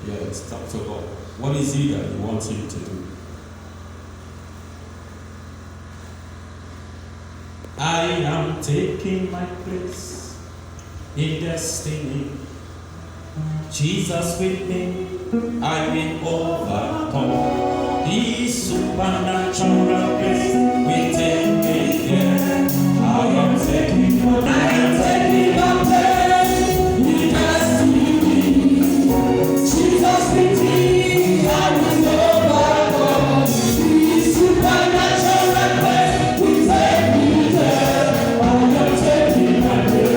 Yes, talk to God. What is it that you want Him to do? I am taking my place in destiny. Jesus with me, I will overcome. His supernatural grace will take me there. I am taking my place in destiny. Jesus with me, I will overcome. His supernatural grace will take me there. I am taking my place.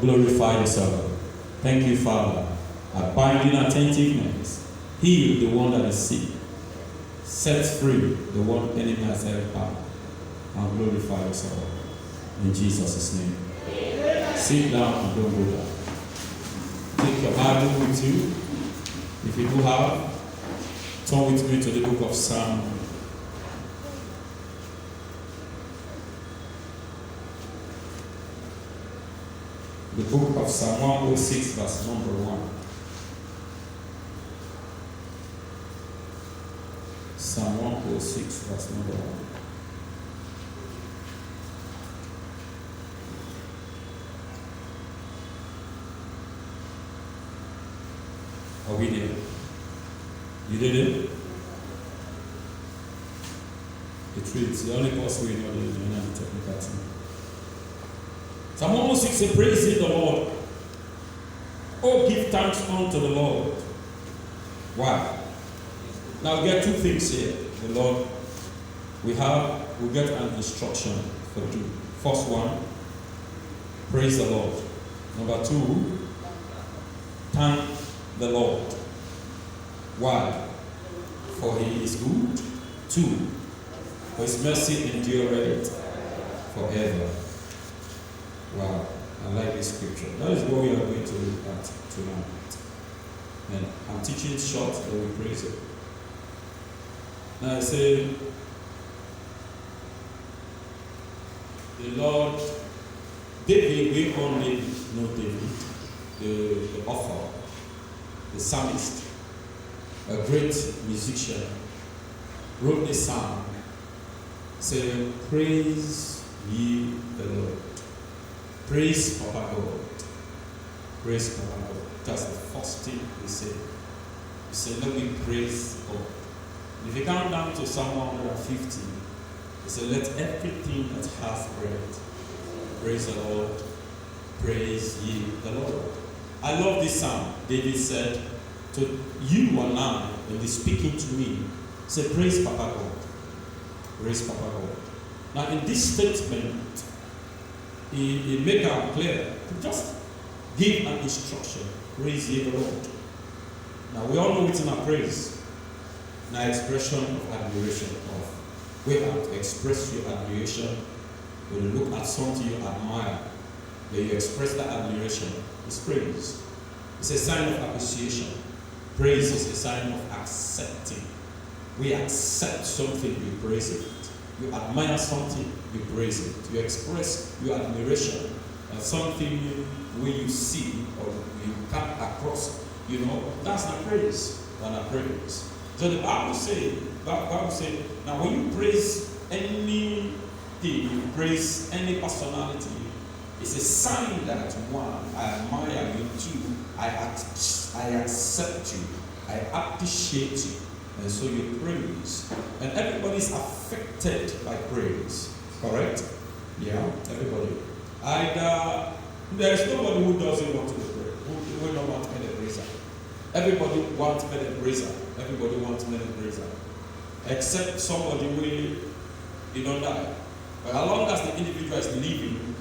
Glorify yourself. Thank you, Father. Abide in attentiveness. Heal the one that is sick. Set free the one enemy has held bound. And glorify yourself. In Jesus' name. Sit down and don't go down. Take your Bible with you. If you do have, turn with me to the book of Psalm. The book of Psalm 106, verse number 1. Psalm 106, verse number 1. Are we there? You did it? It's the only person we know the technical team. Psalm 106 says, praise ye the Lord. Oh, give thanks unto the Lord. Why? Now we get two things here. The Lord, we get an instruction for two. First one, praise the Lord. Number two, thank the Lord. Why? For He is good. Two, for His mercy endureth forever. Wow, I like this scripture. That is what we are going to look at tonight. And I'm teaching it short, but we praise it. Now I say, the Lord, David, we only know David, the author, the psalmist, a great musician, wrote this psalm, saying, praise ye the Lord. Praise Papa God. Praise Papa God. That's the first thing we say. We say, let me praise God. If you count down to Psalm 150, we say, let everything that hath breath praise the Lord. Praise ye the Lord. I love this psalm. David said, to you and I, when he's speaking to me, say, praise Papa God. Praise Papa God. Now, in this statement, he make it clear to just give an instruction. Praise ye the Lord. Now we all know it's in our praise. Now expression of admiration. We have to express your admiration. When you look at something you admire, then you express that admiration. It's praise. It's a sign of appreciation. Praise is a sign of accepting. We accept something, we praise it. You admire something, you praise it. You express your admiration at something when you see or you come across, that's not praise. That's not praise. So the Bible says, now when you praise anything, you praise any personality, it's a sign that one, I admire you too, I accept you, I appreciate you. And so you praise. And everybody's affected by praise. Correct? Yeah, everybody. Either There is nobody who doesn't want to be praised, who will not want to be a praiser. Everybody wants to be a praiser. Everybody wants to be a praiser. Except somebody who don't die. But as long as the individual is living,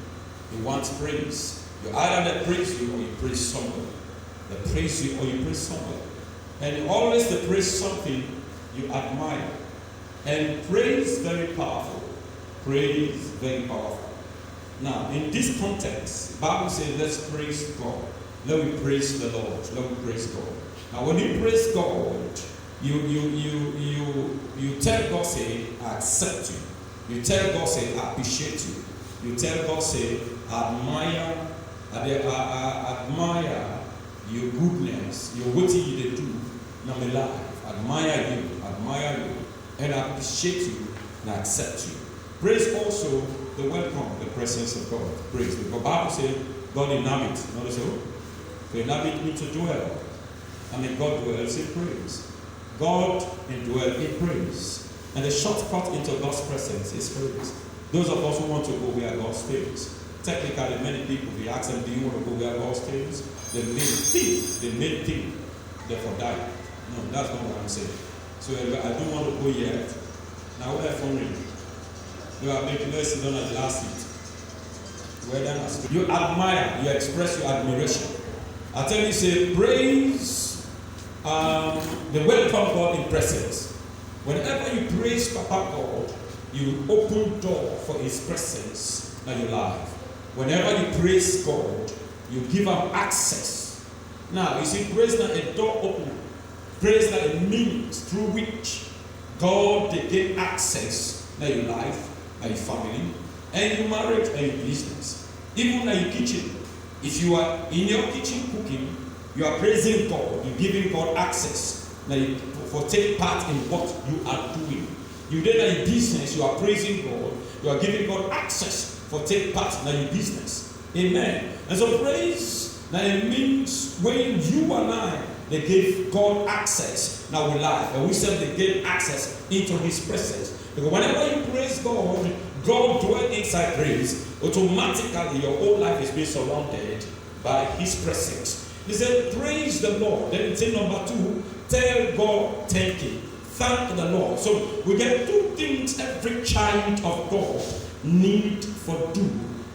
he wants praise. You either they praise you or you praise somebody. They praise you or you praise somebody. And always they praise something you admire. And praise very powerful. Praise very powerful. Now, in this context, the Bible says, let's praise God. Let me praise the Lord. Let me praise God. Now, when you praise God, you tell God, say, I accept you. You tell God, say, I appreciate you. You tell God, say, I admire your goodness, your what you do. Now, my life, admire you, and I appreciate you, and I accept you. Praise also the welcome, the presence of God. Praise. Because the Bible says God inhabit. Notice so? To inhabit means to dwell. I mean, God dwells in praise. God indwells in praise. And the shortcut into God's presence is praise. Those of us who want to go where God stays. Technically, many people, we ask them, do you want to go where God stays? They may think, therefore die. No, that's not what I'm saying. So I don't want to go yet. Now, where from me? You are making less than the last seat. You admire, you express your admiration. I tell you, say, praise the welcome God in presence. Whenever you praise Papa God, you open door for his presence in your life. Whenever you praise God, you give him access. Now, you see, praise not a door opener. Praise not a means through which God they gain access in your life, in your family, and your marriage and your business. Even in your kitchen. If you are in your kitchen cooking, you are praising God, you're giving God access for take part in what you are doing. You did a business, you are praising God, you are giving God access for take part in your business. Amen. And so praise now it means when you and I they gave God access now we life, and we said they gave access into his presence. Because whenever you praise God, God dwells inside praise. Automatically your whole life is being surrounded by his presence. He said, praise the Lord. Then it's in number 2, tell God thank you. Thank the Lord. So we get 2 things every child of God need for do.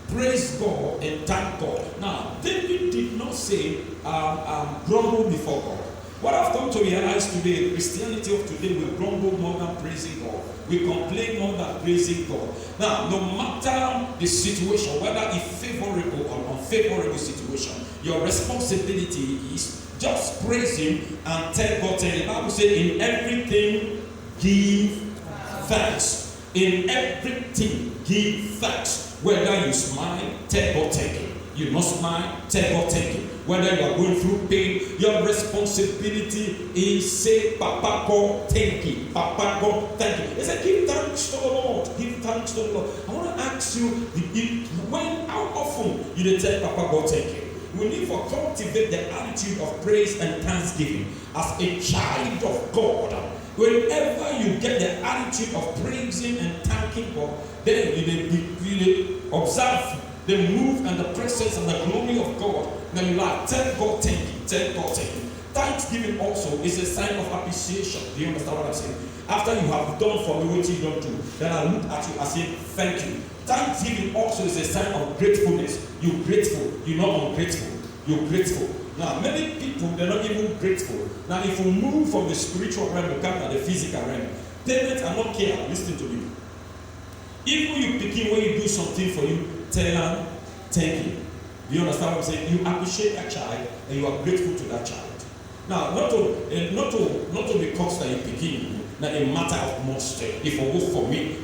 Praise God and thank God. Now, David did not say, grumble before God. What I've come to realize today, Christianity of today, we grumble more than praising God. We complain more than praising God. Now, no matter the situation, whether it's favorable or unfavorable situation, your responsibility is just praise him and tell God. The Bible says, in everything give thanks. In everything give thanks. Whether you smile, tell God thank you. You must smile, tell God thank you. Whether you are going through pain, your responsibility is say, Papa God thank you. Papa God thank you. He said, give thanks to the Lord. Give thanks to the Lord. I want to ask you, how often you tell Papa God thank you? We need to cultivate the attitude of praise and thanksgiving as a child of God. Whenever you get the attitude of praising and thanking God, then you observe the move and the presence and the glory of God. Then you like, tell God thank you, tell God thank you. Thanksgiving also is a sign of appreciation. Do you understand what I'm saying? After you have done for me what you don't do, then I look at you and say thank you. Thanksgiving also is a sign of gratefulness. You're grateful, you're not ungrateful. You're grateful. Now, many people, they're not even grateful. Now, if we move from the spiritual realm to come to the physical realm, parents are not care. Listen to me. Even you begin when you do something for you, tell them, thank you. Do you understand what I'm saying? You appreciate that child and you are grateful to that child. Now, not to be constant in begin, now a matter of must. If you work for me,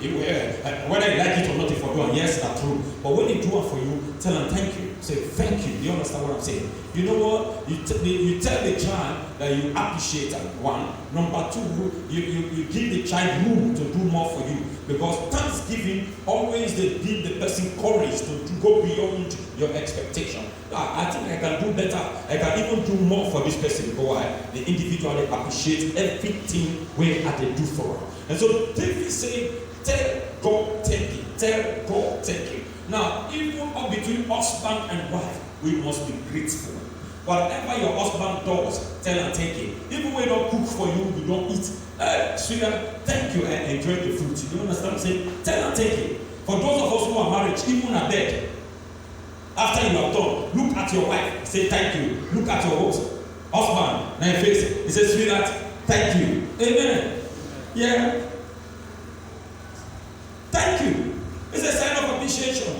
whether you like it or not, if you do, and yes, that's true. But when they do it for you, tell them thank you. Say thank you. Do you understand what I'm saying? You know what? You tell the child that you appreciate them. 1. Number 2, you give the child room to do more for you. Because thanksgiving always they give the person courage to go beyond your expectation. I think I can do better. I can even do more for this person because the individual they appreciate everything where they do for her. And so David said, tell God thank you. Tell God thank you. Now, even up between husband and wife, we must be grateful. Whatever your husband does, tell and take it. Even when he don't cook for you, you don't eat. Sweetheart, thank you and enjoy the food. You understand what I'm saying? Tell and take it. For those of us who are married, even at bed, after you have done, look at your wife, say thank you. Look at your husband, now face it. He says, sweetheart, thank you. Amen. Yeah. Thank you. It's a sign of appreciation.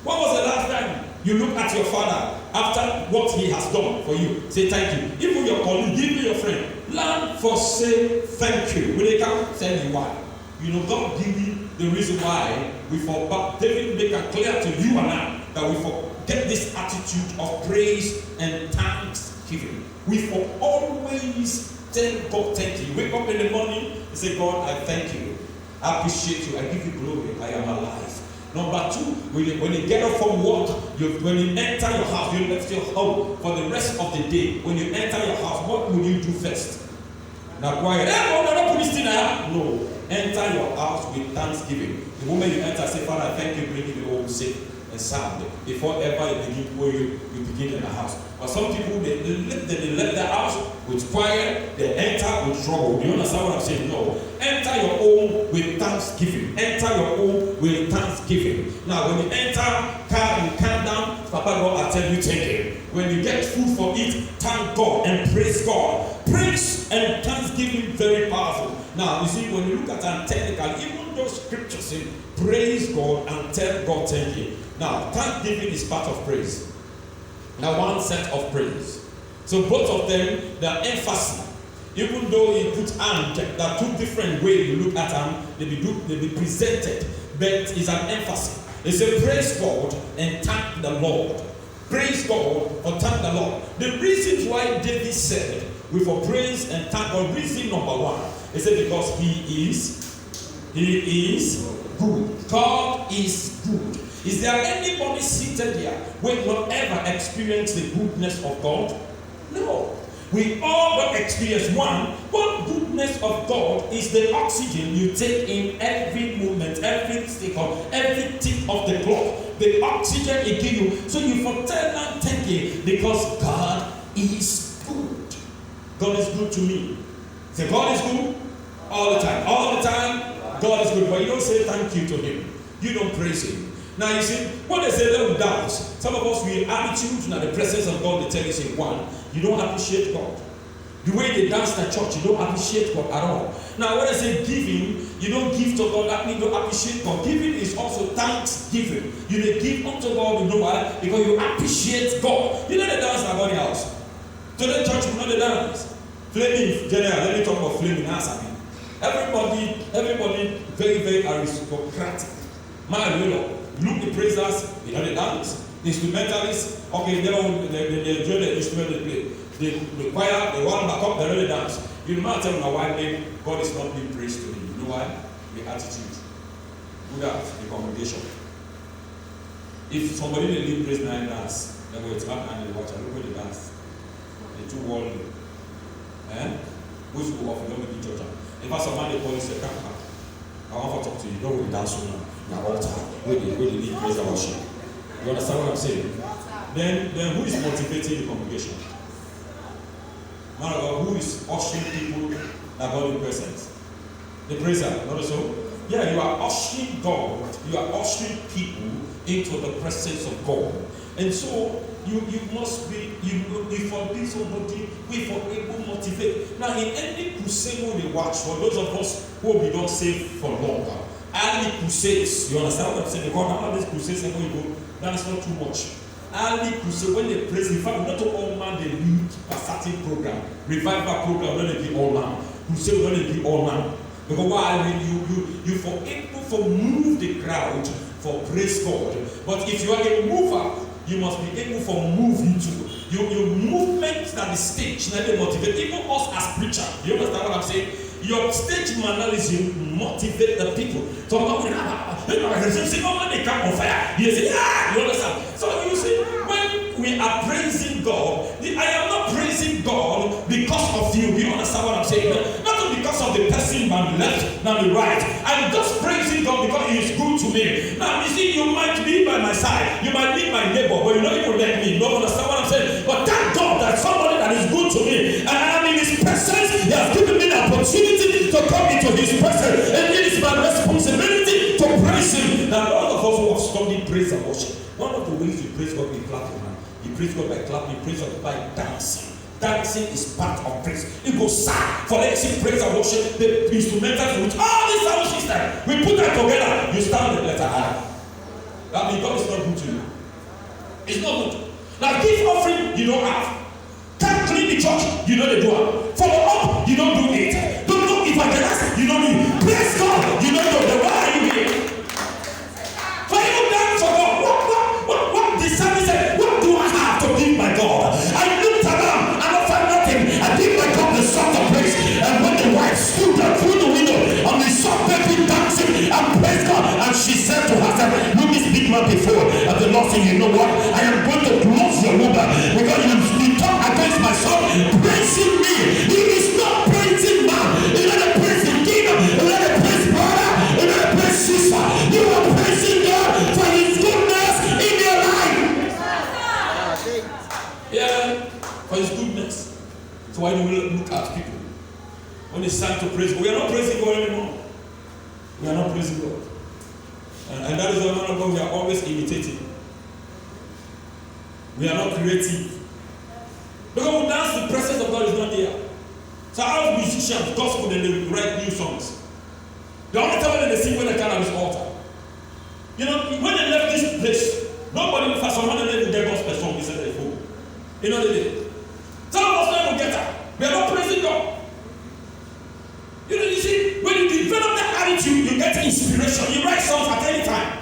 When was the last time you look at your father after what he has done for you? Say thank you. Even your colleague, even your friend, learn for say thank you. When they come, tell you why. You know, God give me the reason why we forgot. David make it clear to you and I that we forget this attitude of praise and thanksgiving. We for always tell God thank you. Wake up in the morning and say, God, I thank you. I appreciate you. I give you glory. I am alive. Number two, when you get up from work, when you enter your house, you left your home for the rest of the day. When you enter your house, what will you do first? Now, quiet. No. Enter your house with thanksgiving. The moment you enter, say, Father, I thank you, bring you home safe and sound. Before ever you begin where you begin in the house. But some people, they left the house with quiet, they enter with trouble. You understand what I'm saying? No. Enter your home with thanksgiving. Enter your home with thanksgiving. Now, when you enter car and calm down, Papa God, I tell you, take it. When you get food for it, thank God and praise God. Praise and thanksgiving, very powerful. Now, you see, when you look at it technical, even those scriptures say, praise God and tell God thank you. Now, thanksgiving is part of praise. Now, one set of praise. So both of them, they are emphasis. Even though you put and, there are two different ways you look at them, they be presented, but it's an emphasis. It's a praise God and thank the Lord. Praise God or thank the Lord. The reasons why David said we for praise and thank God, reason number one, is that because He is good. God is good. Is there anybody seated here who will ever experience the goodness of God? No. We all will experience one. What goodness of God is the oxygen you take in every moment, every second, every tick of the clock. The oxygen it gives you. So you for tell and thank you because God is good. God is good to me. Say God is good all the time. All the time, God is good. But you don't say thank you to Him. You don't praise Him. Now you see, when they say let dance, some of us we attitude in the presence of God, they tell you say one, you don't appreciate God. The way they dance at church, you don't appreciate God at all. Now when I say giving, you don't give to God, that means you don't appreciate God. Giving is also thanksgiving. You may give unto God, you know why? Because you appreciate God. You know the dance at God's house. Today church, you know the dance. Flaming, general, let me talk about flaming dance. Everybody very, very aristocratic. Man, you know. Look, the praisers, you know the dance. The instrumentalists, okay, they enjoy the instrument they play. The choir, they want back up, they really dance. You know, I tell my wife, God is not being praised to me. You know why? The attitude. Do that, the congregation. If somebody may lead praise and dance, they go, it's back and they watch, look at the dance. They're too worldly. Which will often don't be church. If I somebody call you, say, come back. I want to talk to you. Don't really dance now. Now altar. Where they lead praise and worship. You understand what I'm saying? Then who is motivating the congregation? Man of God, who is ushering people that God in presence? The praiser, not so? Yeah, you are ushering God, you are ushering people into the presence of God. And so you must be, if for be somebody, we for able motivate. Now in any crusade we watch, for those of us who will be not saved for longer, early crusades, you understand what I'm saying? Because now these crusades are going to go, that's not too much. Early crusade, when they praise, in fact, not all man they lead a certain program. Revival program, when they be all man. Crusade, when they be all man. Because why? When you for able to move the crowd for praise God. But if you are a mover, you must be able to move into your movement that the stage, not motivate. Even us as preachers, you understand what I'm saying? Your stage mannerism motivate the people. So when they come on fire, you say, yeah, you understand? So you see, when we are praising God, I am not praising God because of you. You understand what I'm saying? Not because of the person on the left, not the right. I'm just praising God God because He is good to me. Now, you see, you might be by my side, you might be my neighbor, but you don't even let me. You don't understand what I'm saying? But thank God that somebody that is good to me, and I'm in His presence, He has given me the opportunity to come into His presence, and it is my responsibility to praise Him. Now, all of us who have studied praise and worship, one of the ways you praise God, you clap your hand. You praise God by clapping, you praise God by dancing. Dancing is part of praise. It goes sad. For let's see praise and worship, the instrumentals with all this sound system. We put that together. You stand with the letter I. That means God is not good to you. It's not good. Now, gift offering, you don't have. Can't clean the church, you know they do it. Follow up, you don't do it. Don't know evangelize, you don't do it. Praise God, you don't do it. Why are you here? For you dance for God. What the psalmist said, what do I have to give my God? I looked around. I give my God the song of praise. And when the wife stood up through the window and we saw people dancing and praise God, and she said to herself, look this big man before. And the Lord said, you know what? I am going to close your womb because you talk against my son, praising me. He is not praising man. He not a praising king. He not a praise brother. He not a praise sister. You are praising God for His goodness in your life. Yeah, for His goodness. So why do we look at people when it's time to praise God? We are not praising God anymore. We are not praising God. And that is the man of God we are always imitating. We are not creative. Because we dance, the presence of God is not there. So our musicians, gospel, and they write new songs. The only time when they sing when they come on this altar. You know, when they left this place, nobody first when they left their gospel song, they said they fool. You know they did. Some of us never get that. We are not praising God. You know, you see, when you develop that attitude, you get inspiration. You write songs at any time.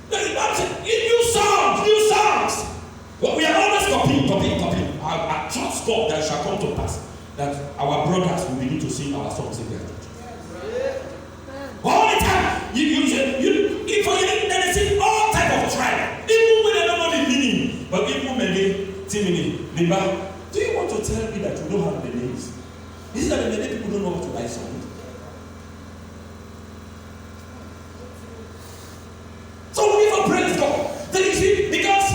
New songs. But we are always copying. I trust God that shall come to pass that our brothers will begin to sing our songs in their church. All the time. They sing all type of tribe. Even when they don't know the meaning. But even when they meaning, do you want to tell me that you don't have the names? Is it that many people don't know how to buy songs? So we never praise God. Then you see, because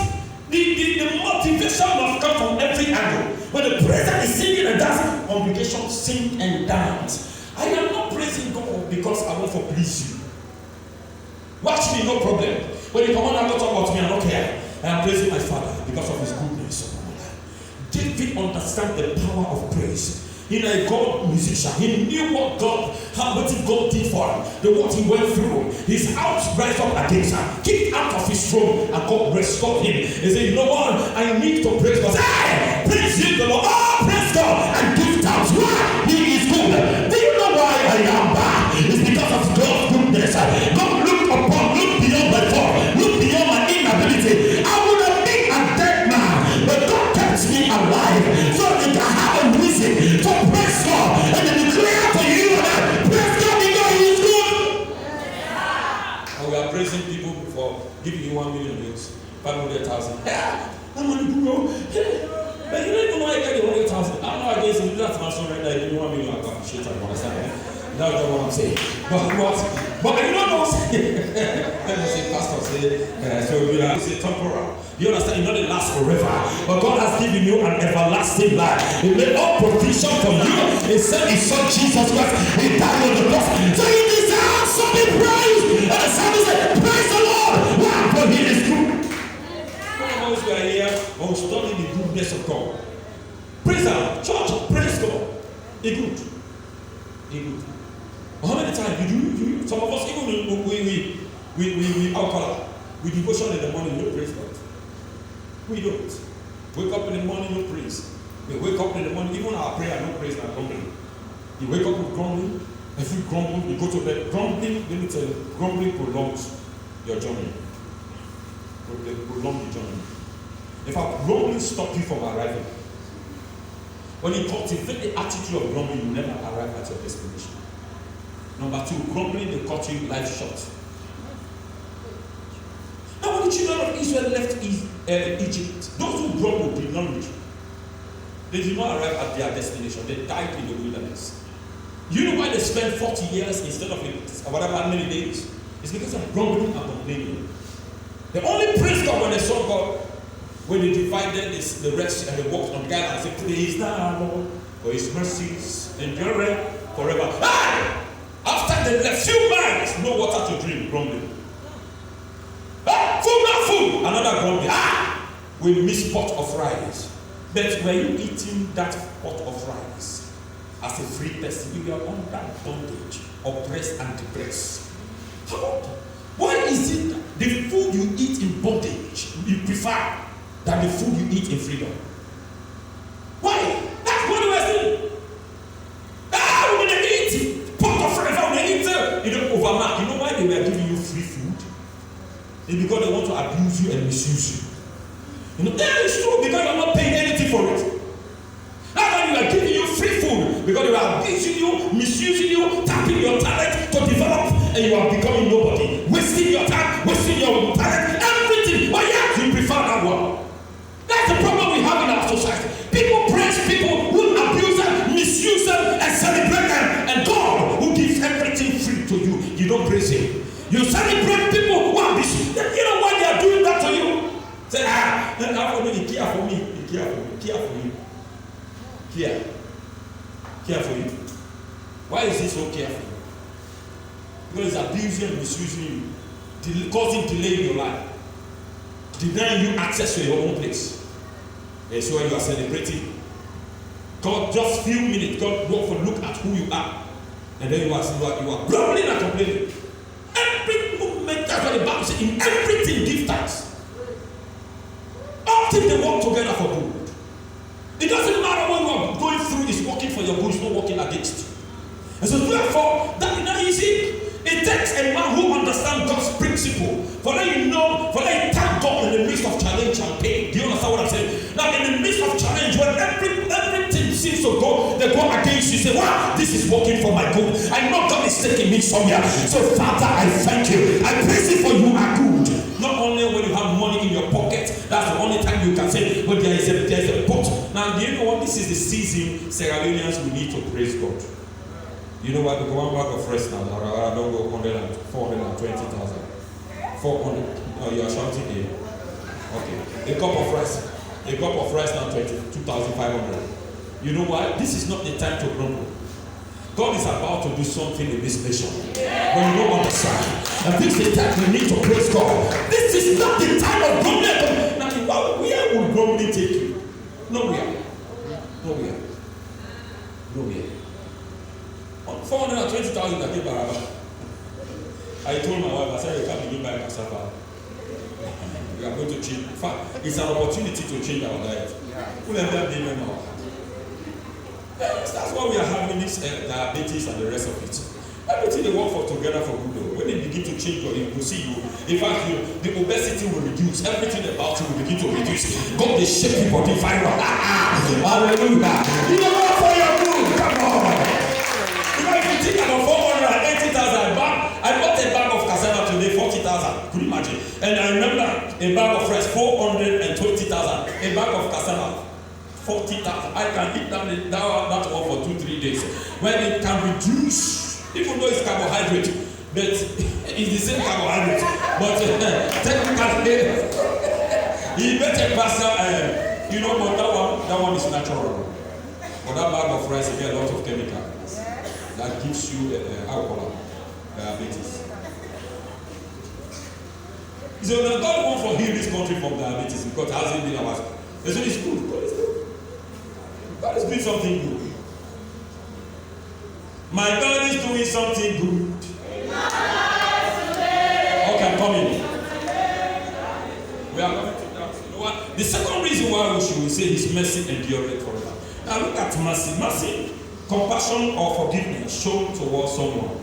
the motivation must come from every angle. When the praiser is singing and dancing, congregation sing and dance. I am not praising God because I want to please you. Watch me, no problem. When you come on and talk about me, I don't care. I am praising my Father because of His goodness. David understands the power of praise. He's a God musician. He knew what God did for him, what he went through. His house rise up against him, kicked out of his throne, and God restored him. He said, you know what? I need to praise God. Hey, praise Him, the Lord. Oh, praise God and give thanks. Why? He is good. Do you know why I am bad? It's because of God's goodness. God look beyond my fault, look beyond my inability. I would have been a dead man, but God kept me alive so that I have a reason to praise God and to declare to you that praise God because He is good. And we are praising people for giving you 1 million euros, 500,000. I'm going to go. But you don't even know why I get the 100,000. I'm not against it. That's not so right now. You 1 million, I can appreciate it. That's not what I'm saying. But you don't know. Let me say, Pastor, so you have to say temporal. You understand? It not last forever. But God has given you an everlasting life. He made all provision for you. He sent His Son Jesus Christ. He died on the cross. So He deserves to be praised. And the psalmist said, praise the Lord. Why? For He is good. Some of us are here or studying the goodness of God. Praise God. Church, praise God. He good. He good. How many times you some of us even we alcohol, we devotion in the morning, no praise God. We don't. Wake up in the morning, no praise. We wake up in the morning, even our prayer, no praise, and grumbling. You wake up with grumbling, if you grumble, you go to bed. Grumbling, let me tell you, grumbling prolongs your journey. Prolong your journey. In fact, grumbling stops you from arriving. When you cultivate the attitude of grumbling, you never arrive at your destination. Number 2, grumbling will cut you life short. Now, when the children of Israel left Egypt, those who grumbled did not reach. They did not arrive at their destination. They died in the wilderness. You know why they spent 40 years instead of whatever many days? It's because of grumbling and complaining. They only praise God when they saw God, when they divided the rest and they walked on God and said, praise the Lord for his mercies endure forever. Ah! After they left few miles, no water to drink, grumbling. Ah! Food, not food, another grumbling. Ah! We miss pot of rice. But when you eating that pot of rice as a free person, you are under bondage, oppressed and depressed. How? Why is it that the food you eat in bondage you prefer than the food you eat in freedom? Why? That's what we are saying. Ah, when they eat pot of rice, when they eat overmark, you know why they were giving you free food? It's because they want to abuse you and misuse you. You know, that is true because you are not paying anything for it. That's why they are giving you free food because they are abusing you, misusing you, tapping your talent to develop, and you are becoming nobody. Wasting your time, wasting your talent, everything. But yet you prefer that one. That's the problem we have in our society. People praise people who abuse them, misuse them, and celebrate them. And God who gives everything free to you, you don't praise him. You celebrate people who abuse you. You know why they are doing that to you? Say, he care for me, he care for me, care for you. Care for you. Why is he so careful? Because he's abusing and misusing you, causing delay in your life, denying you access to your own place. And so when you are celebrating, God just few minutes, God will look at who you are, and then you are grumbling and complaining. Every movement, that's what the Bible says, in everything give thanks. All things they work together for good. It doesn't matter what you are going through is working for your good, it's not working against you. And so therefore, that is not easy. It takes a man who understands God's principle for that you know, for that you thank God in the midst of challenge and pain. Do you understand what I'm saying? Now in the midst of challenge, when everything seems to go, they go against you, say, wow, this is working for my good. I know God is taking me somewhere. So Father, I thank you. I praise you for you are good. Not only when you have money in your pocket, that's the only time you can say, but there's a pot. Now, do you know what? This is the season Sierra Leoneans will need to praise God. You know what? The one bag of rice now, I don't go 420,000. 400. Oh, you are shouting here. Okay. A cup of rice now 22,500. You know why? This is not the time to grumble. God is about to do something in this nation. When you don't understand. And this is the time we need to praise God. This is not the time of grumbling. Now, where will grumbling take you? Nowhere. Nowhere. Nowhere. On 420,000 I gave Baraba. I told my wife, I said, you can't begin by cassava. We are going to change. In fact, it's an opportunity to change our diet. We'll end up being now. That's why we are having this diabetes and the rest of it. Everything they work for together for good though. When they begin to change your, you will see you. In fact, the obesity will reduce. Everything about you will begin to reduce. God, they shape your body viral. Hallelujah. You know what for your good? Come on. If you think about 480,000, I bought a bag of cassava today, 40,000. Could you imagine? And I remember a bag of rice, 420,000. A bag of cassava, 40,000. I can eat that one for 2-3 days. When it can reduce, even though it's carbohydrate, but it's the same carbohydrate. But technically, you better pass but that one is natural. For that bag of rice, you get a lot of chemicals that gives you alcohol, diabetes. So now God wants to heal this country from diabetes because it hasn't been ours. So it's good. God is good. God is doing something good. My God is doing something good. Okay, I'm coming. We are coming to that. You know what? The second reason why we should say His mercy endureth forever. Now look at mercy. Mercy, compassion or forgiveness shown towards someone.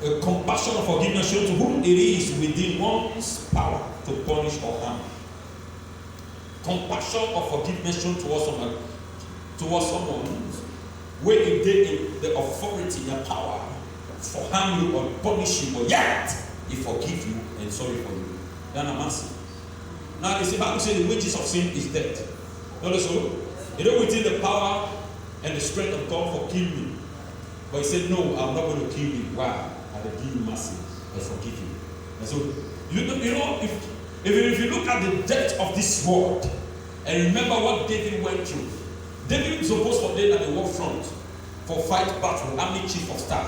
A compassion or forgiveness shown to whom it is within one's power to punish or harm. Compassion or forgiveness shown towards someone where if they in the authority, the power for harm you or punish you, but yet he forgive you and sorry for you. Then I'm asking. Now the Bible says the wages of sin is death. Notice so? You know, within the power and the strength of God for killing me. But he said, no, I'm not going to kill you. Why? I give mercy and forgive you. And so, if you look at the depth of this word, and remember what David went through. David was supposed to be at the war front for fight battle, army chief of staff.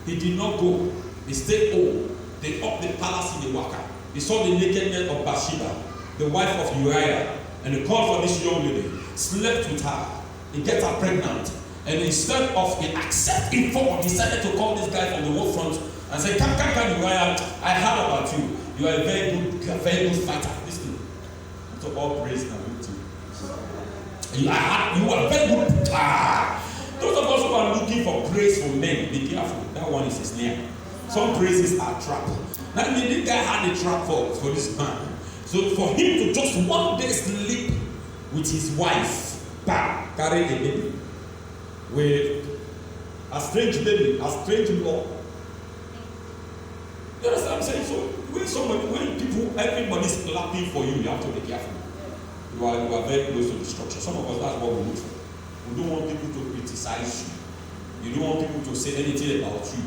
He did not go. He stayed home. They up the palace in the Waka. He saw the nakedness of Bathsheba, the wife of Uriah, and he called for this young lady, slept with her, he get her pregnant, and instead of he accept inform, he decided to call this guy from the war front and say, come, Uriah, I heard about you. You are a very good fighter. Listen, to all praise and beauty. You are very good. Those of us who are looking for praise from men, be careful. That one is a snare. Some praises are trap. That means this guy had a trap for this man. So for him to just one day sleep with his wife, carry a baby with a strange baby, a strange law. You understand what I'm saying? So when everybody's clapping for you, you have to be careful. You are very close to destruction. Some of us, that's what we look for. We don't want people to criticize you. You don't want people to say anything about you.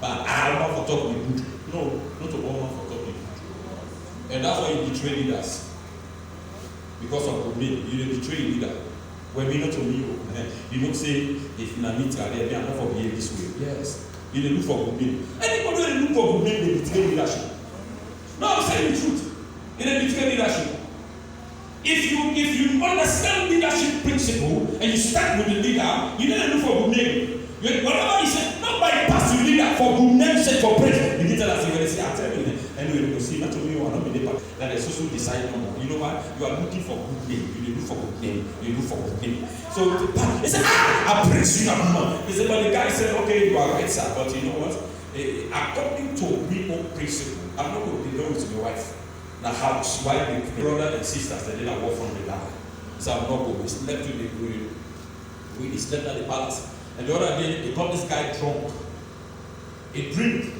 But I want to talk with good. No, not to all want to talk with good. And that's why you betray leaders. Because of me, you betray a leader. When we not to me, you don't say, if you are not there, I'm not for behaving this way. Yes. You look for good men. Anybody who look for good men, they betray leadership. No, I'm saying the truth. They betray leadership. If you understand leadership principle and you start with the leader, you don't look for good men. Whatever you say, nobody pass you leader for good name's sake for praise. You didn't tell us, you're going to say, I'll tell you. Anyway, you see, not to me, you are not in the part that the social decide no more. You know what? You are looking for good name. You look for good name. You look for good name. So they said, I praise you, He said, but the guy said, okay, you are right, sir. But you know what? According to me own principle, I'm not going to be with your wife. The house, wife, the brother and sisters, they didn't walk from the down. So I'm not going. We slept in the we slept at the palace. And the other day, they called this guy drunk. He drink,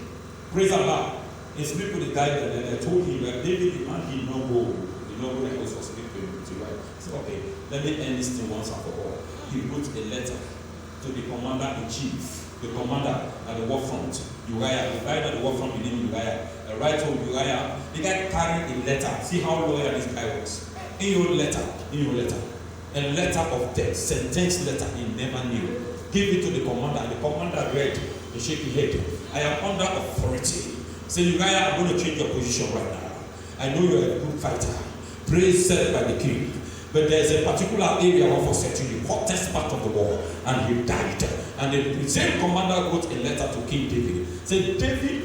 praise Allah. He sleep with the guy, and then they told him that David, the man, he not go. He not go like this was sleeping with the wife. He said, okay, let me end this thing once and for all. He wrote a letter to the commander-in-chief, the commander at the war front, Uriah. The guy at the war front, he named Uriah. I write to Uriah. The guy carried a letter. See how loyal this guy was. In your letter, a letter of death, sentence letter he never knew. Give it to the commander, and the commander read and shake his head. I am under authority. Say, Uriah, I'm going to change your position right now. I know you're a good fighter. Praise said by the king. But there's a particular area of setting the hottest part of the war, and he died. And the same commander wrote a letter to King David. Said, David,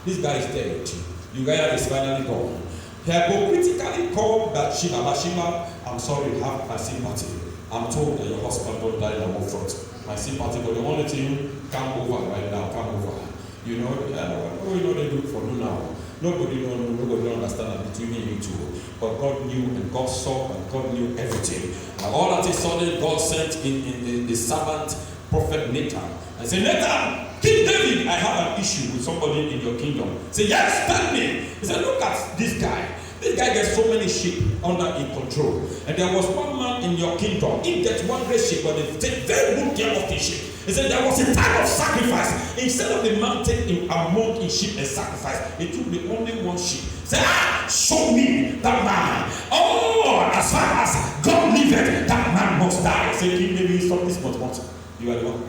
this guy is dead. Uriah is finally gone. He hypocritically called Bathsheba, I'm sorry, have my sympathy. I'm told that your husband don't die in the war front. My sympathy, but the only thing, come over right now, come over. You know, they do for you now. Nobody don't understand between me and you two. But God knew, and God saw, and God knew everything. And all that is sudden, God sent in the servant, prophet Nathan, and said, Nathan, King David, I have an issue with somebody in your kingdom. Say, yes, tell me. He said, look at this guy. This guy gets so many sheep under in control. And there was one man in your kingdom. He gets one great sheep, but they take very good care of the sheep. He said there was a time of sacrifice. Instead of the man taking among his sheep and sacrifice, he took the only one sheep. He said, show me that man. Oh, as far as God liveth, that man must die. He said, maybe stop this month. You are the one.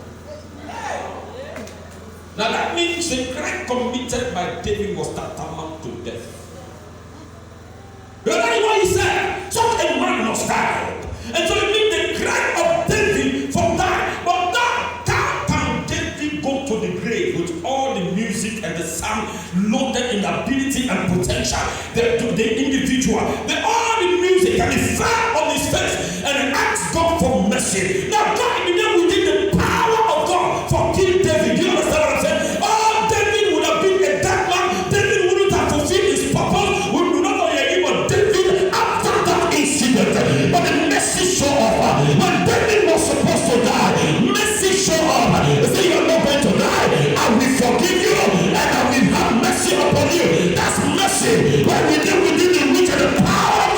Now that means the crime committed by David was tantamount to death. Remember what he said? Such a man must die. And so it means the crime of David for that. But that can David go to the grave with all the music and the sound loaded in ability and potential. The individual, all the music, and he fell on his face and asked God for mercy. Now God immediately within the power of God for King David. You understand what I'm saying? Oh, David would have been a dead man. David wouldn't have fulfilled his purpose. We do not know yet, but David after that incident, but the mercy show up. When David was supposed to die, mercy show up. He said, you're not going to die. I will forgive you and I will have mercy upon you. That's mercy. When we deal with the reach of the power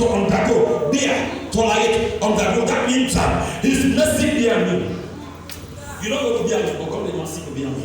to undergo, tolerate, undergo. That means His mercy bear me. You don't go to bear me, but God will mercy to bear me.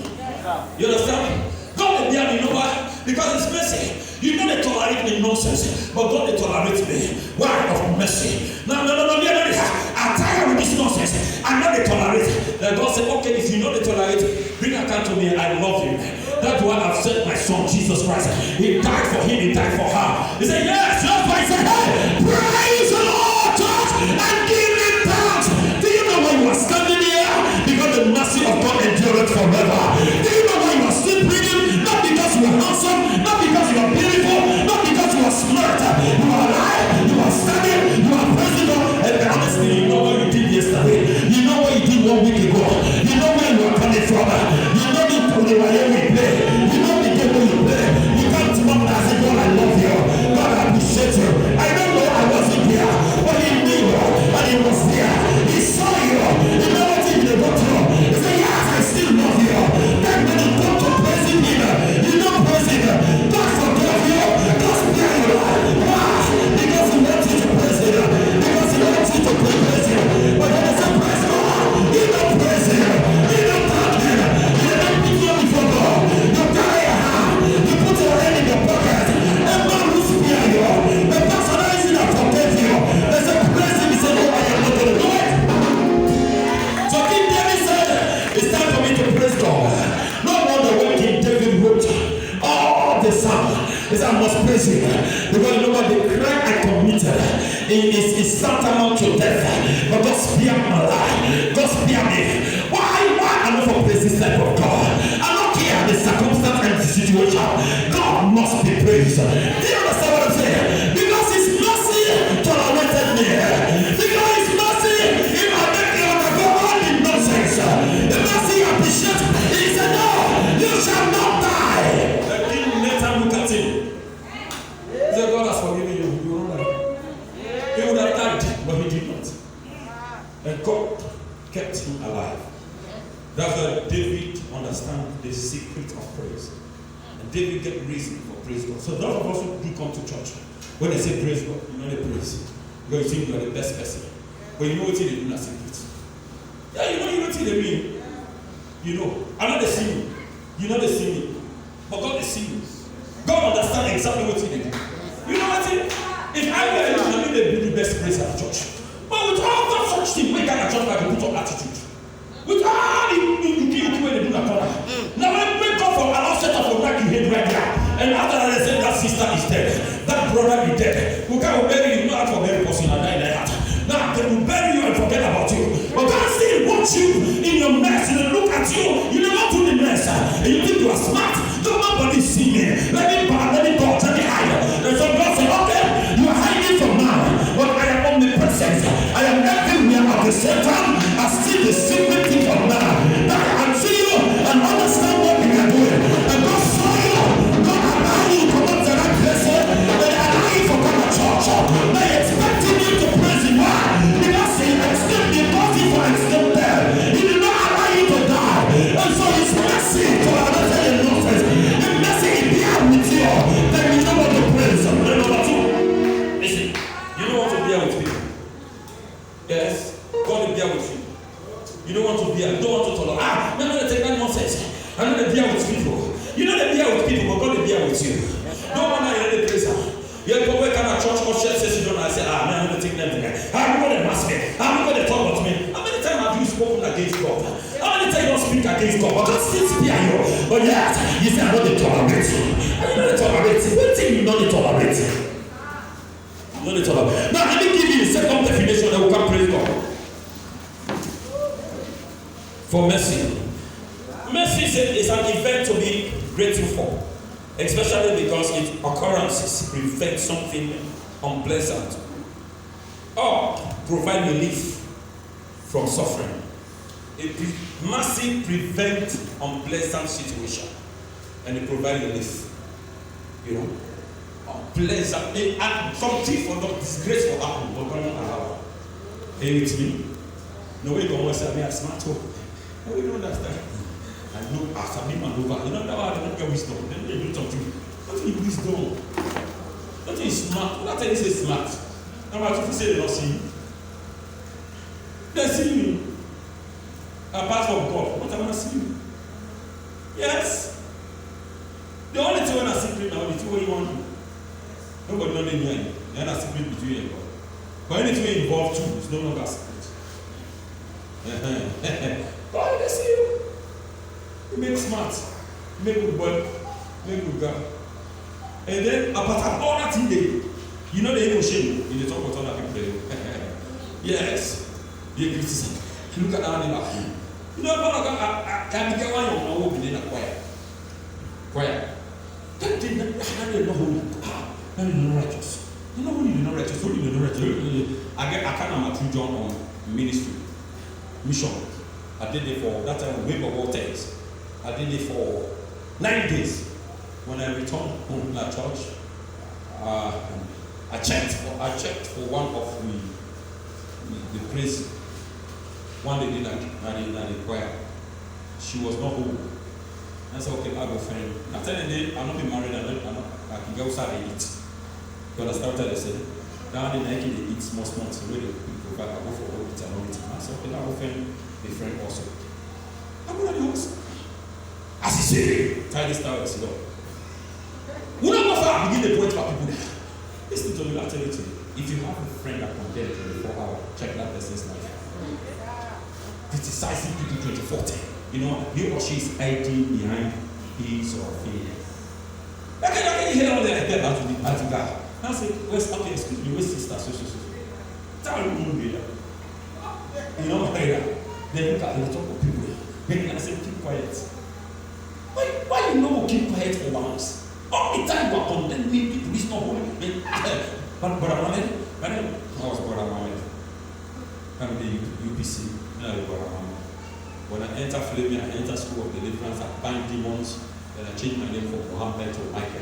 You understand? God will bear me, you know why? Because His mercy. You know they tolerate me nonsense, but God they tolerate me. Why? Of mercy. No. I'm tired with this nonsense. I know they tolerate. Then God said, okay, if you know they tolerate, bring a account to me. I love Him. That's why I've sent my Son, Jesus Christ. He died for him, He died for her. He said, yes, that's why He said, hey, praise the Lord, church, and give Him thanks. Do you know why you are standing here? Because the mercy of God endureth forever. Do you know why you are still breathing? Not because you are handsome, not because you are beautiful, not because you are smart. You are alive, you are standing, you are praising God. And honestly, you know what you did yesterday. You know what you did 1 week ago. You know where you are coming from. You know the way we play. You know the game you play. You can't come and say, God, I love you. God, I appreciate you. I don't know I wasn't here, but He knew and He was there. He saw you. You know what He did go through. He said, yes, I still love you. Then when you come to praising Him, you don't praise Him. God forgive you. God spare you. Why? Because He wants you to praise Him. Because He wants you to praise Him. But when He said, praise God, you don't praise Him. You don't thank Him. You don't put Him before God. You carry a hand. You put your hand in your pocket. And God will spare you. The person that is in a forget you. They said, praise Him. He said, no, I am not going to do it. So King David said, it's time for me to praise God. No wonder when King David wrote all the psalm, he said, I must praise Him. Because you know what, the crime I committed is tantamount to death. But God spare my life. God spare me. Why I not for praise this type of God? I don't care the circumstance and the situation. God must be praised. Do you understand what I'm saying? Because His mercy tolerated me. Because His mercy, if I make you undergo all the nonsense, the mercy appreciates. He said, no, you shall not die. The king later looked at him. He said, God has forgiven you. You will not die. He would have died, but He did not. And God kept him alive. That's why David understands the secret of praise. And David get reason for praise God. So those of us who do come to church, when they say praise God, you know they praise. Because you think you are the best person. But you know what they do in a secret. Yeah, you know what they mean. You know. I know they see me. You know they see me. But God they see you. God understands exactly what they do. You know what it is? If I were you, I mean they be the best praise at the church. But with all that such thing, we got a church like a put of attitude. With all the you when they do that corner. Now when we go from an offset of a back you hit right there. And after that they say that sister is dead. That brother is dead. Who can bury you? Not for very person and die like that. Now they will bury you and forget about you. But God still wants you in your mess. They look at you. You never do the mess. And you think you are smart. Don't nobody see me. Let me bow, let me dodge, let me hide. And so God said, okay, you are hiding from now. But I am omnipresent. I am everywhere at the same time. I see the secret thing of man. That I can see you and understand what we are doing. And God saw you. God allowed you to come up to that place. They allow you to come to church. They expecting you to praise Him. Why? Because He extended the body for extended. He did not allow you to die. And so His mercy to another in nonsense. The mercy He bear with you. Then you know what to praise Him. You know what to listen. You know what to bear with people. Yes, God will bear with you. You don't want to bear, you don't want to tolerate. I'm not going to take that nonsense. I'm not going to bear with people. You know they bear with people, but God will bear with you. No wonder you know the praise. You go back at a church or church says you don't know. I say, man, I'm going to take them together. I'm going to mask me. I'm going to talk about me. How many times have you spoken against God? How many times you don't speak against God? But God still spare you. But yeah, you say, I'm not going to tolerate you. And you know they tolerate you. One thing you know they tolerate you. Now let me give you the second definition that we can praise God. For mercy. Mercy is an event to be grateful for, especially because its occurrences prevent something unpleasant or provide relief from suffering. Mercy prevents unpleasant situation and it provides relief. You know, unpleasant and something for the disgrace for happen, but God not allow. Are you with me? No way you can say I'm smart. No, you don't understand. I know as a man over. You know that I don't get wisdom. Then they do something. What is wisdom? What is smart? What is smart? Number two, say they don't see you. They see you. Apart from God, what am I see you? Yes. The only thing when I secret now, the thing what you want to do. Nobody knows the name. Then I secret between you and God. But anything involved too is no longer secret. God, they see you. You make smart. You make good boy. You make good girl. And then, apart from all that thing they, you know they ain't no shame in the talk with other people. Yes. They criticize. Look at that neighbor. You know, I can't get one of my women in a choir. That did not holy. That is not righteous. You know when you're not righteous, only you're not righteous. I can't have my true John on ministry. Mission. I did it for that time, way before 10 days. I did it for 9 days. When I returned home to my church, I checked for one of the praise. One day did I choir. She was not home. I said, okay, I'll go friend. I tell them, I'm not be married, I can go outside and eat. Because I started to say, down in Nike, they eat small, so when they go back, I go for all the time. I said, okay, I'll go friend a friend also. I go to the house. As he said, tie this towel and sit down. When I go far, begin the point for people there. Listen to me, I'll tell you today. If you have a friend that can get 24 hours, check that person's life. Criticizing people 24/10. You know, he or she is hiding behind his or her. I can hear all that at the guy. I say, okay, excuse me, where's sister? So. Tell me who you are. You know, then look at the talk of people. Then I say, keep quiet. Why you know keep quiet for once? All the time you are condemning people, it's not holy. But Brother Mohammed, I was Brother Mohammed. I'm the UPC. When I enter Flaming, I enter School of Deliverance, I bind demons, then I change my name from Mohammed to Michael.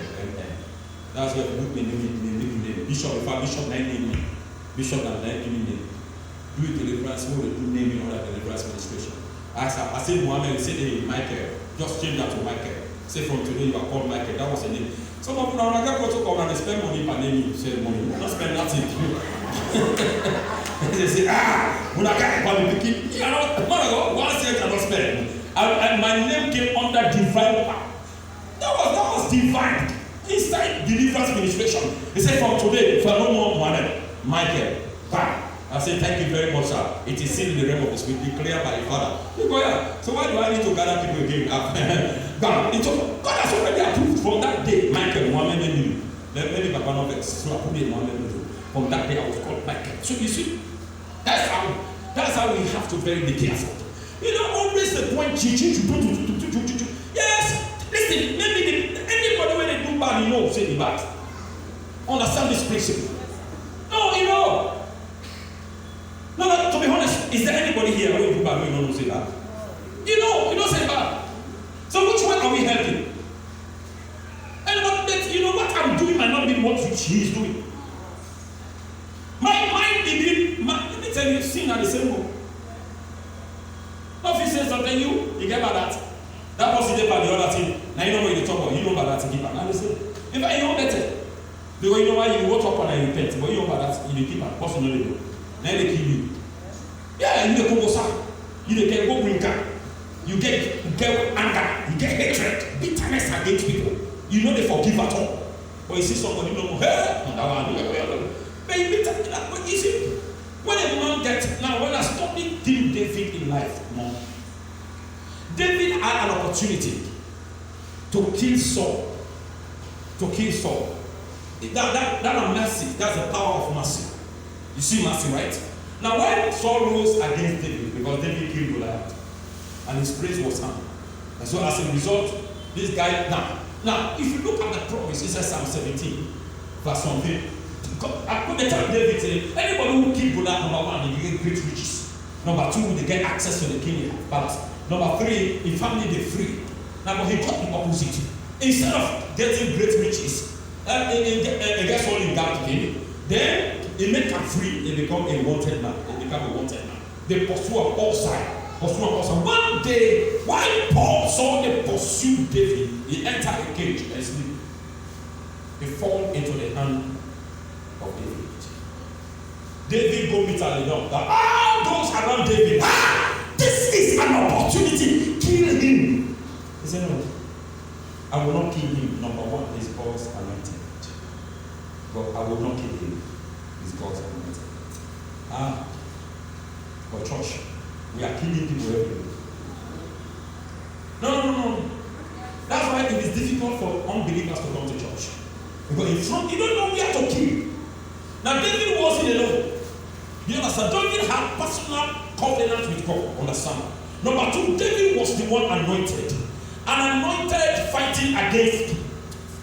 That's where the book name. Bishop, if I Bishop 9 name me. Bishop and 9 name me. Do it deliverance, what they do name in order deliverance administration. I said Mohammed, he said, hey, Michael, just change that to Michael. Say from today you are called Michael. That was a name. Some of you now get protocol and they spend money per name you say money. You don't spend nothing. They say, when I can't call the kid, you know, one cent cannot spend. And my name came under divine power. That was divine. Inside deliverance administration. He said, from today, if I no more Mohammed, Michael, bam. I said, thank you very much, sir. It is seen in the realm of the spirit, declared by the Father. You go here. So why do I need to gather people again? God has already approved from that day, Michael, Mohammed, and you. Maybe Papa no vex. So I put it Mohammed. From that day, I was called Michael. So you see, that's how we have to very be careful. You know, always the point, yes, listen, maybe anybody when they do bad, you know, say the bad. Understand this principle. No, you know. No, to be honest, is there anybody here who do bad when you don't say that? You don't say bad. So which one are we helping? And you know what I'm doing might not be what she is doing. My let me tell you, sin are the same one. If you say something, you get by that. That person did by the other thing. Now you know what you talk about, you know about that thing. Now they say, in fact, you know better. Because you know why you walk up and repent, but you know about that, you keep that person know. Now they kill you. Yeah, you the Congo side. You the go bring down. You get anger, you get hatred, bitterness against people. You know they forgive at all. But you see somebody you know, hey, but you see, when a man gets now, when I studied David in life, David had an opportunity to kill Saul. That mercy, that's the power of mercy. You see mercy, right? Now, when Saul rose against David, because David killed Goliath, and his praise was hung. And so as a result, this guy, now, if you look at the promise, it says Psalm 17, verse 1. I put the time David said, anybody who killed Goliath, number 1, they get great riches. Number 2, they get access to the king's palace. Number 3, in family they free. Now, but he got the opposite. Instead of getting great riches, they get all in God to him. Then, they make them free, they become a wanted man. They pursue on all sides. One day, while Paul saw them pursue David, he entered a cage and sleep. He fall into the hand of David. David go meet Adonijah. All those around David, this is an opportunity. Kill him. He said, no, I will not kill him. Number one is God's anointed. But I will not kill him. It's God's anointed. For church, we are killing people every day. No. That's why it is difficult for unbelievers to come to church. Because in front, you don't know where to kill. Now, David wasn't alone. You understand? David had personal covenant with God. Understand? Number two, David was the one anointed. An anointed fighting against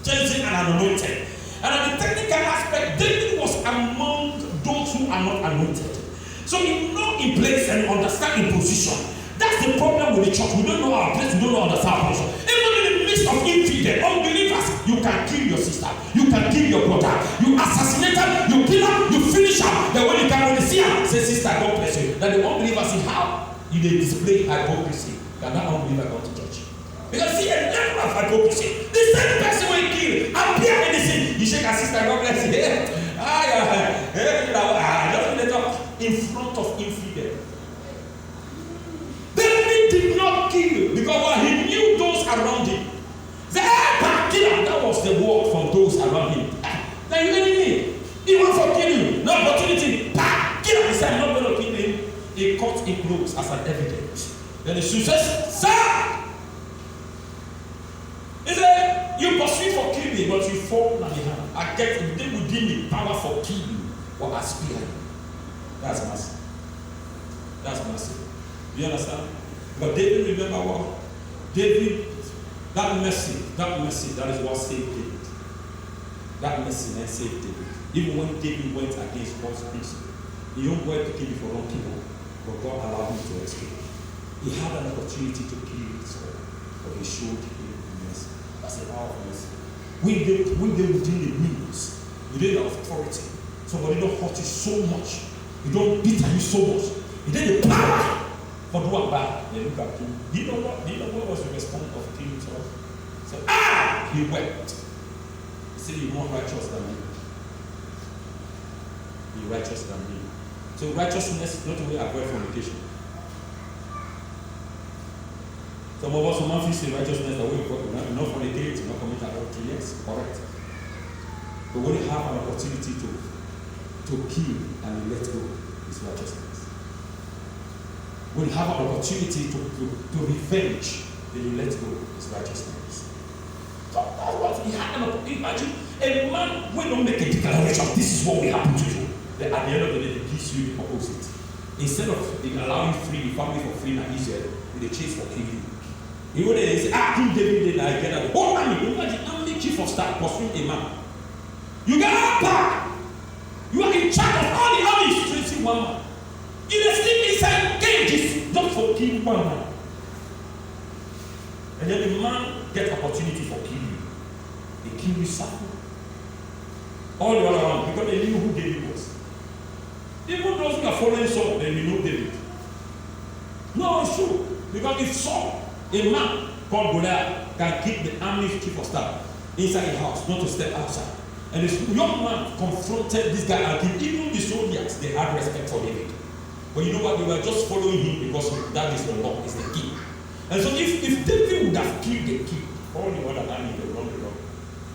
chasing an anointed. And at the technical aspect, David was among those who are not anointed. So you know in place and understand in position. That's the problem with the church. We don't know our place, we don't know our position. Even in the midst of infidel, unbelievers, you can kill your sister, you can kill your brother, you assassinate her, you kill her, you finish her. Then when you come when you see her, say, sister, God bless you. Then the unbeliever see how you display hypocrisy. Can that unbeliever go to church? Because see a level of hypocrisy. The same person will kill, appear innocent. You shake a sister, God bless you. In front of infidel. David did not kill because he knew those around him. That was the word from those around him. Now you enemy, he wants to kill you. No opportunity. Kill him. He said, I'm not going to kill him. He cut him close as an evidence. Then the Jew says, sir. He said, you pursue for killing, but you fall on the hand. I get it. They will give me power for killing or aspiring. That's mercy. That's mercy. Do you understand? But David, remember what? David, that mercy, that is what saved David. That mercy that saved David. Even when David went against God's principle, he don't go to kill you for wrong people, but God allowed him to escape. He had an opportunity to kill Saul, but he showed him mercy. That's the power of mercy. When they within the means, within the authority, somebody don't hurt you so much, you don't beat you so much, you did the power for doing bad. They look at him. Do you know what was the response of killing Saul? He said, he wept. He said, you're more righteous than me. You're righteous than me. So righteousness, not only avoid fornication. Some of us who might say righteousness that we not fornicate, not commit adultery. Yes, correct. But when you have an opportunity to kill and you let go, it's righteousness. When you have an opportunity to revenge, then you let go, it's righteousness. So that's what he had an opportunity. Imagine a man will not make a declaration, this is what will happen to you. Then at the end of the day, he gives you the opposite. Instead of allowing free, family for free and Israel, they chase for killing you. You know, they say, King David, then I get out. Whole army, imagine army chief of staff pursuing a man. You get out back. You are in charge of all the armies chasing one man. In a sleep inside cages, just for killing one man. And then the man gets opportunity for killing you. They kill you suddenly. All the way around, because they knew who David was. Even those who are following Saul, they will know David. No, it's true. Because if Saul, a man called Goliath, can keep the army chief of staff inside the house, not to step outside. And this young man confronted this guy and even the soldiers, they had respect for David. But you know what? They were just following him because that is the law, is the king. And so if David would have killed the king, all the other army, they would run the law.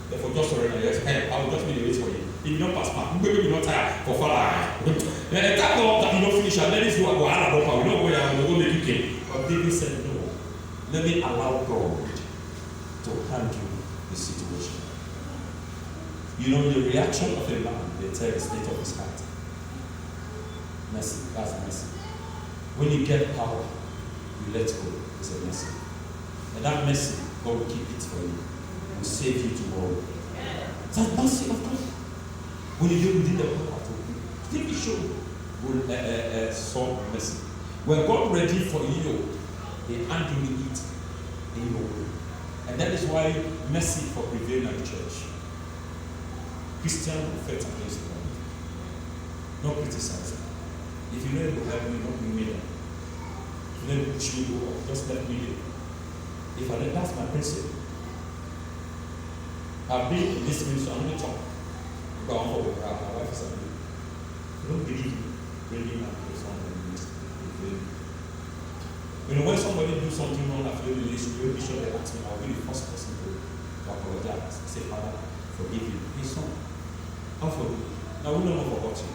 Therefore, just surrender. Yes, hey, I will just be the wait for you. If you don't pass back, maybe you're not tired for far. Thank God that you don't finish and then if you are going to go, we don't go there, we will make you king. But David said, no. Let me allow God to handle the situation. You know, the reaction of a man, they tell the state of his heart. Mercy, that's mercy. When you get power, you let go. It's a mercy. And that mercy, God will keep it for you. Will save you tomorrow. That's mercy of God. When you do within the power to David showed Saul mercy. When God ready for you, they handle it in your way. And that is why mercy for prevail at the church. Christian will fight against God. Not criticize. If you let go help me, not bring me down. If you let push me go up, just let me do. If I let, that's my principle. I've been in this ministry, I'm going to talk about my wife is a you don't believe me. failing and somebody. You know, when somebody do something wrong after the ministry, be sure they ask me, I'll be the first person to apologize. I say, Father, forgive him. His son. How for you? Now we don't know about you.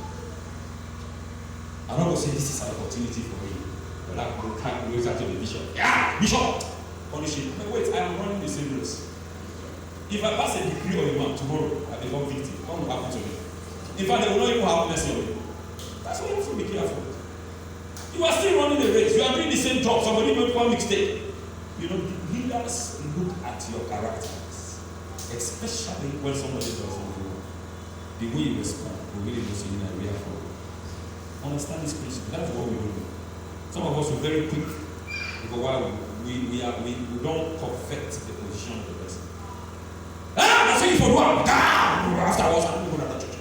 I'm not going to say this is an opportunity for me. But I can't go to the bishop. Yeah, bishop! Punish him. No, wait, I am running the same race. If I pass a decree on a man tomorrow, I become victim. What will happen to me? In fact, they will not even have mercy on me. That's why you have to be careful. You are still running the race. You are doing the same job. Somebody made one mistake. You know, leaders look at your characters, especially when somebody does something wrong. The way you respond will really go in a real form. Understand this principle. That's what we do. Some of us are very quick because while we don't perfect the position of the person. I'm saying for one. Afterwards, I'm going to the church.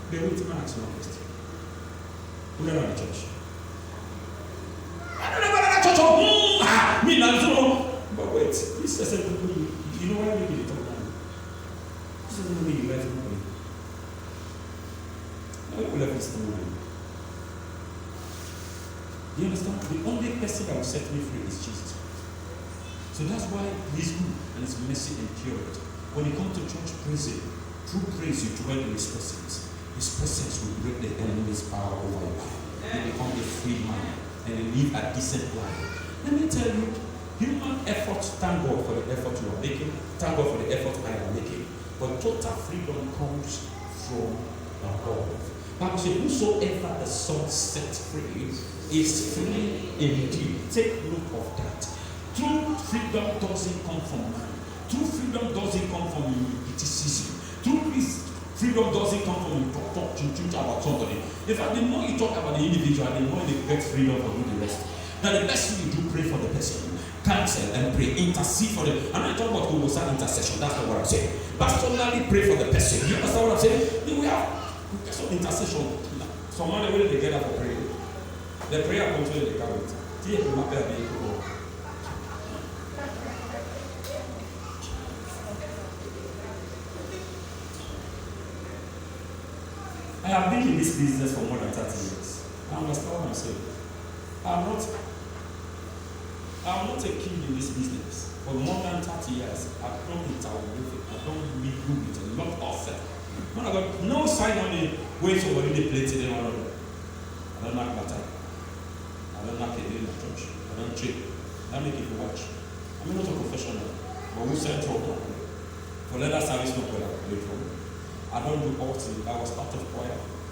They will even ask one question. Who are the church? Me now, but wait, this is you know why I make it talk now? This doesn't mean you left nobody. Now you left this nobody. Do you understand? The only person that will set me free is Jesus Christ. So that's why His good and His mercy endured. When you come to church, praise Him. Through praise, you dwell in His presence. His presence will break the enemy's power over your life. You become a free man and you live a decent life. Let me tell you, human effort, thank God for the effort you are making, thank God for the effort I am making, but total freedom comes from above. Bible says, whosoever the Son sets free is free indeed. Take note of that. True freedom doesn't come from man. True freedom doesn't come from criticism. True freedom doesn't come from you talk about somebody. In fact, the more you talk about the individual, the more you get freedom from the rest. Now, the best thing you do, pray for the person, cancel and pray, intercede for them. I'm not talking about colossal intercession, that's not what I'm saying. Personally pray for the person. You understand what I'm saying? We have some intercession. Someone will they get up for prayer. The prayer comes with the cabinet. I have been in this business for more than 30 years. I understand what I'm saying. I'm not a king in this business. For more than 30 years, I've done it with it. I've done with a lot of them. When I got no sign on the way somebody they play to them around. I don't knock matter. I don't knock it in the church. I don't check. I make it watch. I'm not a professional. But we send trouble. For leather service, not where I play from. I don't do all things. I was part of choir,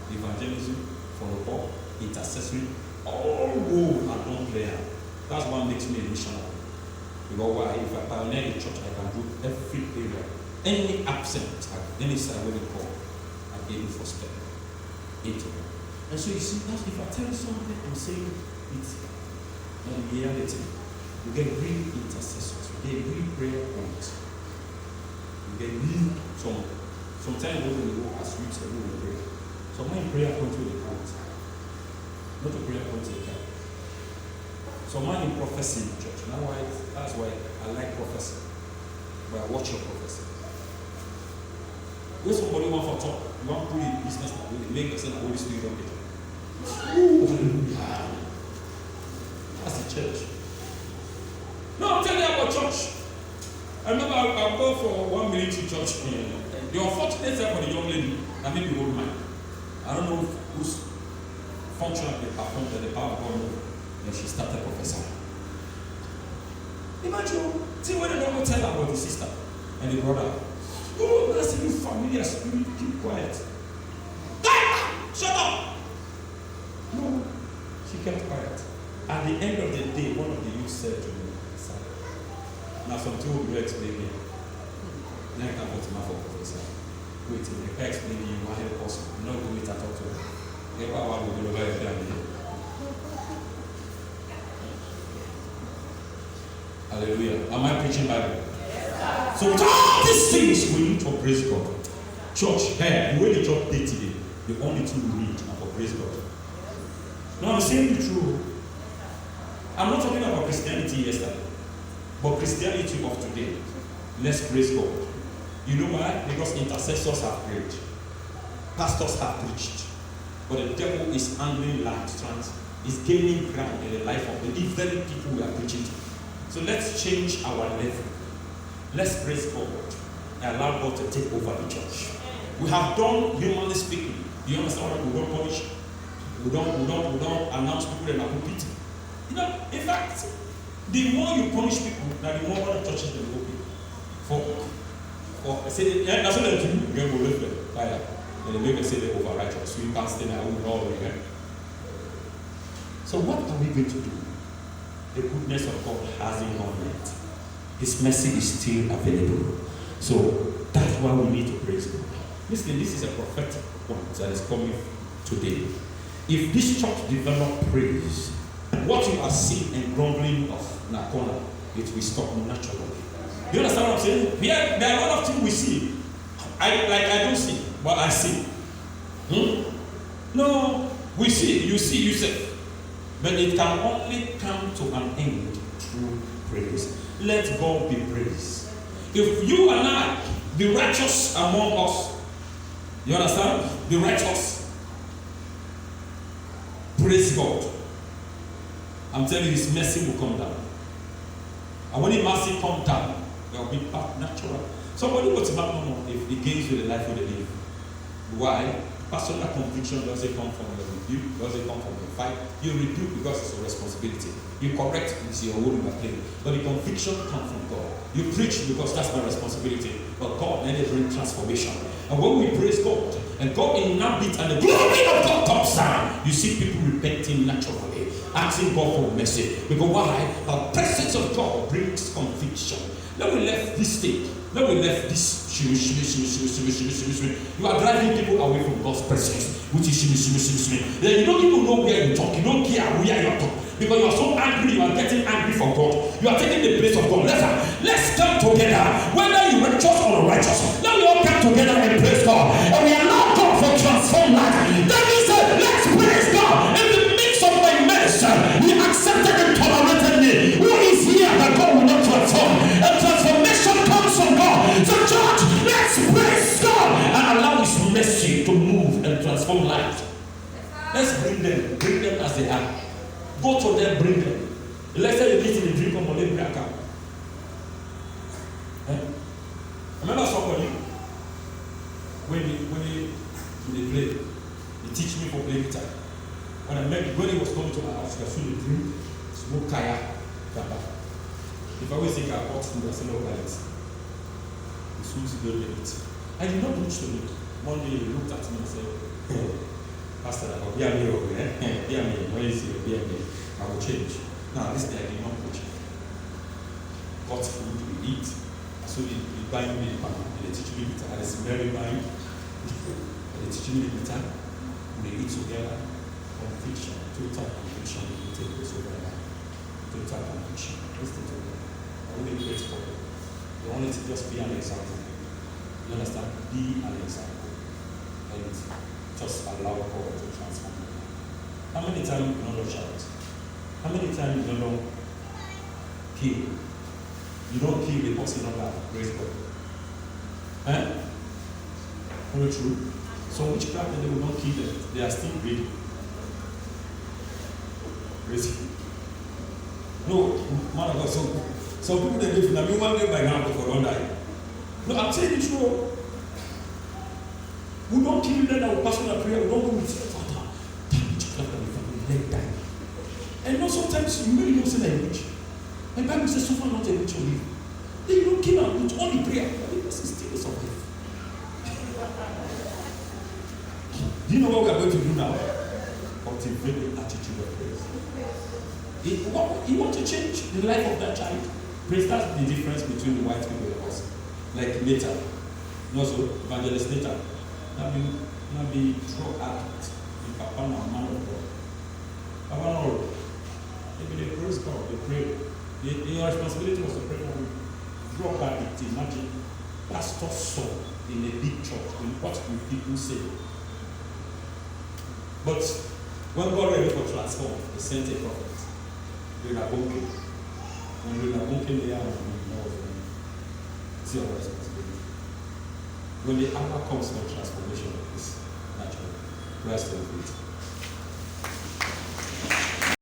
evangelism, for the poor, intercessory, all go and don't play. That's what makes me a missionary. Because why? If I pioneer the church, I can do every area. Any absent, any side where they call, I give you first step into it. And so you see, that's if I tell you something, I'm saying it's not reality. You get real intercessors, you get real prayer points. You get real sometimes when we go as youths and we will pray. Sometimes prayer points will count. Not a prayer point to count. Someone in prophecy in the church. That's why I like prophecy. But I watch your prophecy. When somebody wants for talk, you want to put in business that will make yourself the Holy Spirit on it. Hallelujah. That's the church. No, I'm telling you about church. I remember I'll go for 1 minute to church. The unfortunate thing for the young lady that made me hold mine. I don't know whose function they performed that the power of God moved. Then she started prophesying. Imagine, see when they don't tell her about the sister and the brother. Oh, that's a familiar spirit, keep quiet. Shut up! No, she kept quiet. At the end of the day, one of the youths said to me, "Sir, now some two will explain me. Then I can put him out for professor. Wait, if I explain to you, one help us. I'm not going to talk to her. Get what I will do over here. Hallelujah. Am I preaching Bible? Yes. So with all these things, we need to praise God. Church, the way the church did today, the only thing we need are for praise God. Now I'm saying the truth. I'm not talking about Christianity yesterday, but Christianity of today. Let's praise God. You know why? Because intercessors have prayed. Pastors have preached. But the devil is angling land, is gaining ground in the life of the very people we are preaching to. So let's change our level. Let's praise God and allow God to take over the church. We have done, humanly speaking. Do you understand what we don't punish? We don't announce people in our pulpit. You know, in fact, the more you punish people, the more other churches they will open. For say that's what they do. Again, we live there. And they make us say they're over righteous. We can't stay there. We all again. So what are we going to do? The goodness of God hasn't gone yet. His mercy is still available. So that's why we need to praise God. Listen, this is a prophetic point that is coming today. If this church develop praise, what you are seeing and grumbling of Nakona, it will stop naturally. You understand what I'm saying? Yeah, there are a lot of things we see. I don't see, but I see. No, we see, you see yourself. But it can only come to an end through praise. Let God be praised. If you and I, the righteous among us, you understand? The righteous, praise God. I'm telling you, His mercy will come down. And when His mercy comes down, there will be natural. Somebody what's about if he gains with the life of the live. Why? Personal conviction doesn't come from your rebuke, doesn't come from your fight. You rebuke because it's a responsibility. You correct, it's your role you are playing. But the conviction comes from God. You preach because that's my responsibility. But God then bring transformation. And when we praise God, and God inhabits and the glory of God comes down, you see people repenting naturally, asking God for mercy. Because why? The presence of God brings conviction. Then we left this stage. Then we left this. You are driving people away from God's presence, which is then you don't even know where you talk. You don't care where you talk. Because you are so angry, you are getting angry for God. You are taking the place of God. Let's come together. Whether you are righteous or unrighteous, let me all come together and praise God. And we allow God for transform life. That means let's praise God. In the midst of my mess, He accepted and tolerated me. Who is here that God will not transform? And transformation comes from God. So church, let's praise God and allow His mercy to move and transform lives. Let's bring them as they are. Go to them, bring them. Let's say you eat in the drink of Molly Braka. Remember somebody when they play, they teach me for playing guitar. When he was coming to my house, I saw the drink, smoke kaya, kaba. If I always think I bought food, I say no guys. The sweets don't let it. I did not preach to me. One day he looked at me and said, Pastor, I will be a mirror, when you see I will change. Now, this day I did not preach. Got food, we eat. So they buy me the pan, they teach me guitar, and it's very buying. They teach me the guitar, we eat together. Conviction, total conviction, we take this over there. Total conviction. Listen to them. I really pray for them. They want it to just be an example. You understand? Be an example. And just allow God to transform you. How many times you don't know shout? How many times you don't know kill? You don't kill the person on that. Praise God. Very true. So witchcraft and they will not kill them. They are still greedy. Praise God. No, man of God, some people they live in a one day by now before don't die. No, I'm saying the truth. We don't kill them that will pass on a prayer. We don't go with Father. That witchcraft that we let die. And no, sometimes you really don't say that witch. And Bible says, suffer not a witch on you. Then you don't kill her with only prayer. The person still survive. Do you know what we are going to do now? Cultivate the attitude of praise. You want to change the life of that child? Praise, that's the difference between the white people and us. Like Nathan. Also, Evangelist Nathan. Now be drug addict. The Papa and man of God. Papa no. Maybe they praise God, they pray. Your responsibility was to pray for him. Drug addict, imagine. Pastor's son in a big church. What will people say? But when God ready for transform, He sent a prophet. Renabonke. When Renabonke lay out on him, it's your responsibility. When the hour comes for transformation, it's natural. Rest of it.